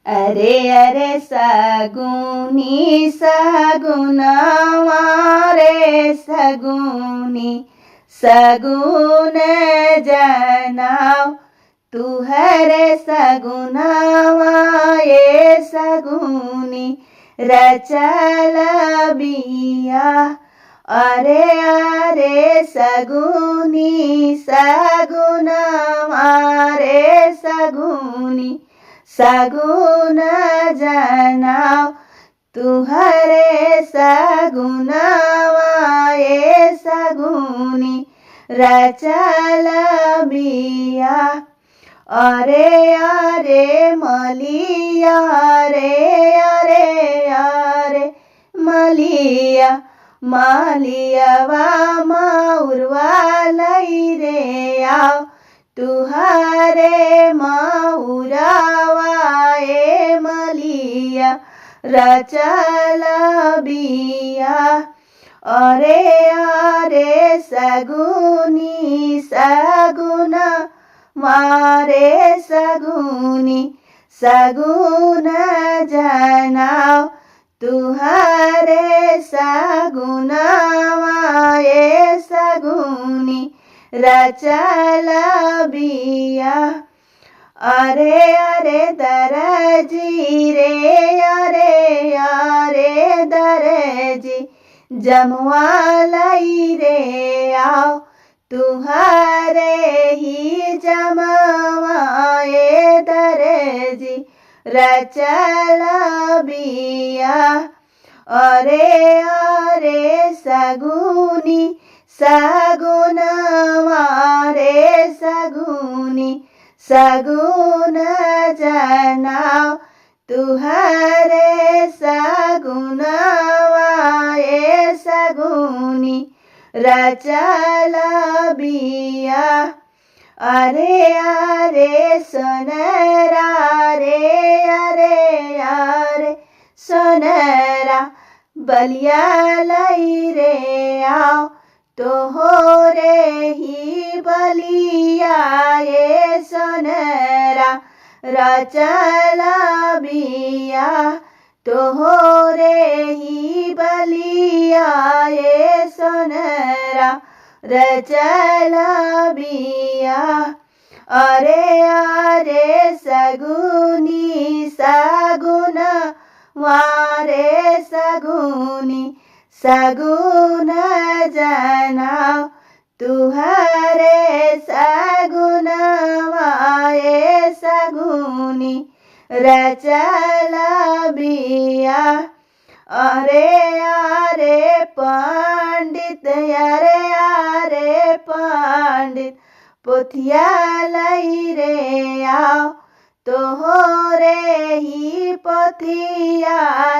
अरे अरे सगुनी सगुनवा रे सगुनी सगुन जनाव तुहरे सगुनवा ये सगुनी रचल बिया। अरे अरे सगुनी सगुनवा रे सगुनी सगुन जनाव तुहरे सगुनवा ये सगुनी रचल बिया। अरे अरे मलिया रे अरे अरे मलिया मलियावा मौरवा लई रे आओ तुहरे मौरवा ए मलिया रचल बिया। अरे अरे सगुनी सगुन मारे सगुनी सगुन जनाव तुहरे सगुनवा ये सगुनी रचल बिया। अरे अरे दरजी रे अरे अरे दरजी जमुआ लई रे आओ तुहरे ही जमवा ये दरजी रचल बिया। अरे अरे सगुनी सगुनवा रे सगुनी सगुन जनाव तुहरे सगुनवा ये सगुनी रचल बिया। अरे अरे सोनरा रे अरे अरे सोनरा बलिया लई रे आओ तोहरे ही बलिया ये सोनरा रचल बिया। तोहरे ही बलिया ये सोनरा रचल बिया। अरे अरे सगुनी सगुन वारे सगुनी सगुन जनाव तुहरे सगुनवा ये सगुनी रचल बिया। अरे अरे पंडित अरे अरे पंडित पोथिया लई रे आओ तोहरे ही पोथिया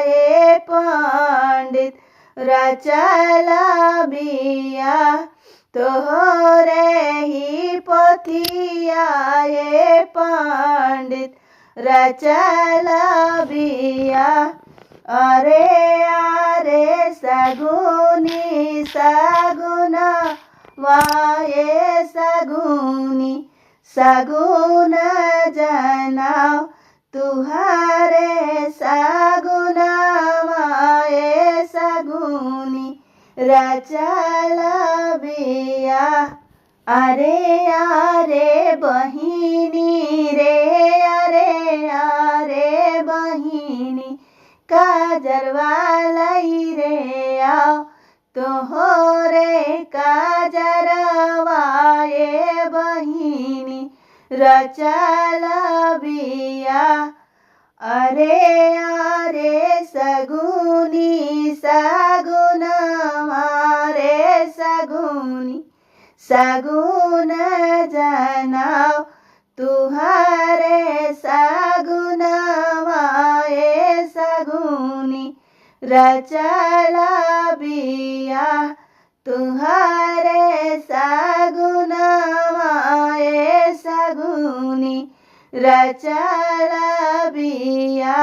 ये पंडित रचल बिया। तोहरे ही पोथिया ये पंडित रचल बिया। अरे अरे सगुनी सगुन वाये सगुनी सगुन जनाव तुहरे सगुनवा ये सगुनी रचल बिया। अरे अरे बहिनी रे अरे अरे बहिनी काजरवा लई रे आओ तोहरे काजरवा ये बहिनी रचल बिया। अरे अरे सगुनी सगुनवा रे सगुनी सगुन जनाव तुहरे सगुनवा ये सगुनी रचल बिया। तुहरे सगुनवा ये सगुनी रचल बिया।